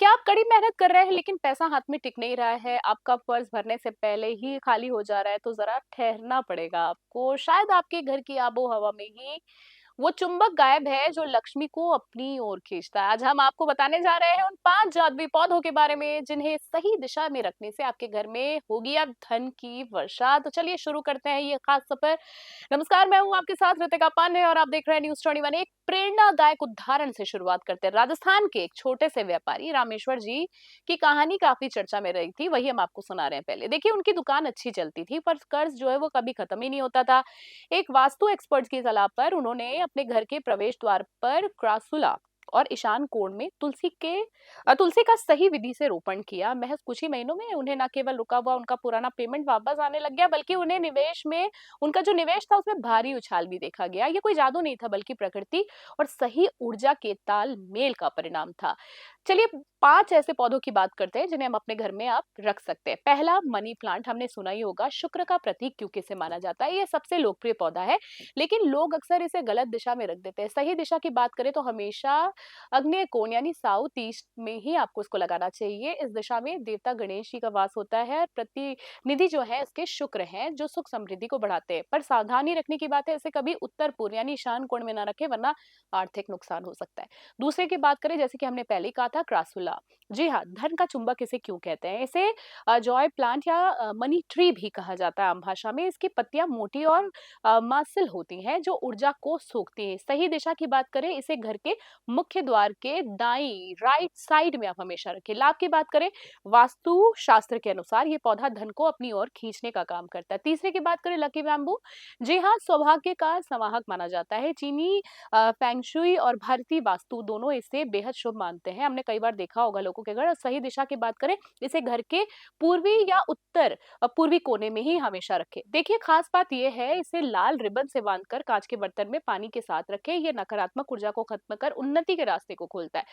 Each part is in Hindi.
क्या आप कड़ी मेहनत कर रहे हैं लेकिन पैसा हाथ में टिक नहीं रहा है, आपका फ़र्ज़ भरने से पहले ही खाली हो जा रहा है, तो ज़रा ठहरना पड़ेगा आपको। शायद आपके घर की आबो-हवा में ही वो चुंबक गायब है जो लक्ष्मी को अपनी ओर खींचता है। आज हम आपको बताने जा रहे हैं उन 5 जादुई पौधों के बारे में जिन्हें सही दिशा में रखने से आपके घर में होगी अब धन की वर्षा। तो चलिए शुरू करते हैं ये खास सफ़र। नमस्कार, मैं हूँ आपके साथ रितिका पांडे और आप देख रहे हैं न्यूज़ 21। एक प्रेरणादायक उदाहरण से शुरुआत करते हैं। राजस्थान के एक छोटे से व्यापारी रामेश्वर जी की कहानी काफ़ी चर्चा में रही थी, वही हम आपको सुना रहे हैं पहले। देखिए, उनकी दुकान अच्छी चलती थी पर कर्ज़ जो है वो कभी खत्म ही नहीं होता था। एक वास्तु एक्सपर्ट की सलाह पर उन्होंने अपने घर के प्रवेश द्वार पर क्रासुला और ईशान कोण में तुलसी का सही विधि से रोपण किया। महज कुछ ही महीनों में उन्हें न केवल रुका हुआ उनका पुराना पेमेंट वापस आने लग गया, बल्कि उन्हें निवेश में उनका जो निवेश था उसमें भारी उछाल भी देखा गया। ये कोई जादू नहीं था बल्कि प्रकृति और सही ऊर्जा के तालमेल का परिणाम था। चलिए 5 ऐसे पौधों की बात करते हैं जिन्हें हम अपने घर में आप रख सकते हैं। पहला मनी प्लांट, हमने सुना ही होगा, शुक्र का प्रतीक क्योंकि इसे माना जाता है। ये सबसे लोकप्रिय पौधा है, लेकिन लोग अक्सर इसे गलत दिशा में रख देते हैं। सही दिशा की बात करें तो हमेशा आग्नेय कोण यानी साउथ ईस्ट में ही आपको इसको लगाना चाहिए। इस दिशा में देवता गणेश जी का वास होता है। प्रतिनिधि जो है इसके शुक्र हैं जो सुख समृद्धि को बढ़ाते हैं। पर सावधानी रखने की बात है, इसे कभी उत्तर पूर्व यानी ईशान कोण में ना रखें वरना आर्थिक नुकसान हो सकता है। दूसरे की बात करें, जैसे कि हमने पहले ही कहा था, क्रासुला। जी हाँ, धन का चुंबक इसे क्यों कहते हैं? इसे जॉय प्लांट या मनी ट्री भी कहा जाता है आम भाषा में। इसकी पत्तियां मोटी और मांसल होती हैं जो ऊर्जा को सोखती हैं। सही दिशा की बात करें, इसे घर के मुख्य द्वार के दाईं राइट साइड में आप हमेशा रखें। लाभ की बात करें, वास्तु शास्त्र के अनुसार ये पौधा धन को अपनी ओर खींचने का काम करता है। तीसरे की बात करें, लकी बैम्बू। जी हाँ, सौभाग्य का संवाहक माना जाता है। चीनी फेंगशुई और भारतीय वास्तु दोनों इसे बेहद शुभ मानते हैं। हमने कई बार देखा होगा लोगों के घर। और सही दिशा की बात करें, इसे घर के पूर्वी या उत्तर पूर्वी कोने में ही हमेशा रखें। देखिए, खास बात यह है, इसे लाल रिबन से बांधकर कांच के बर्तन में पानी के साथ रखें। यह नकारात्मक ऊर्जा को खत्म कर उन्नति के रास्ते को खोलता है।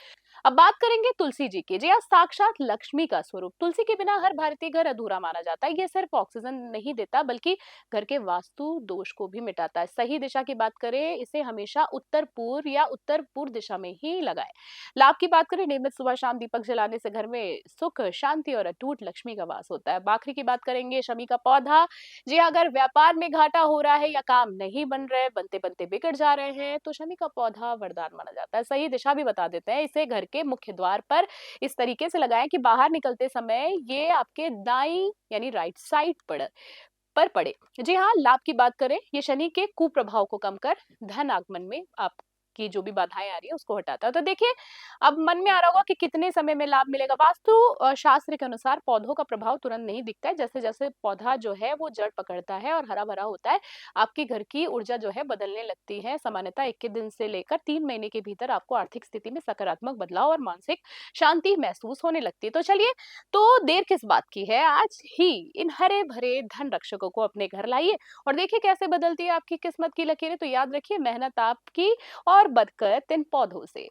अब बात करेंगे तुलसी जी की। जी हाँ, साक्षात लक्ष्मी का स्वरूप। तुलसी के बिना हर भारतीय घर अधूरा माना जाता है। ये सिर्फ ऑक्सीजन नहीं देता बल्कि घर के वास्तु दोष को भी मिटाता है। सही दिशा की बात करें, इसे हमेशा उत्तर पूर्व या उत्तर पूर्व दिशा में ही लगाएं। लाभ की बात करें, नियमित सुबह शाम दीपक जलाने से घर में सुख शांति और अटूट लक्ष्मी का वास होता है। बाखरी की बात करेंगे, शमी का पौधा। जी हाँ, अगर व्यापार में घाटा हो रहा है या काम नहीं बन रहे, बनते बनते बिगड़ जा रहे हैं, तो शमी का पौधा वरदान माना जाता है। सही दिशा भी बता देते हैं, इसे घर के मुख्य द्वार पर इस तरीके से लगाएं कि बाहर निकलते समय ये आपके दाईं यानी राइट साइड पड़े। जी हाँ, लाभ की बात करें, ये शनि के कुप्रभाव को कम कर धन आगमन में आपकी जो भी बाधाएं आ रही है उसको हटाता है। तो देखिए, अब मन में आ रहा होगा कि कितने समय में लाभ मिलेगा। वास्तु शास्त्र के अनुसार पौधों का प्रभाव तुरंत नहीं दिखता है। जैसे जैसे पौधा जो है वो जड़ पकड़ता है और हरा भरा होता है, आपके घर की ऊर्जा जो है बदलने लगती है। सामान्यतः 21 दिन से लेकर 3 महीने के भीतर आपको आर्थिक स्थिति में सकारात्मक बदलाव और मानसिक शांति महसूस होने लगती है। तो चलिए, तो देर किस बात की है, आज ही इन हरे भरे धन रक्षकों को अपने घर लाइए और देखिए कैसे बदलती है आपकी किस्मत की लकीरें। तो याद रखिए, मेहनत आपकी और बरकत इन पौधों से।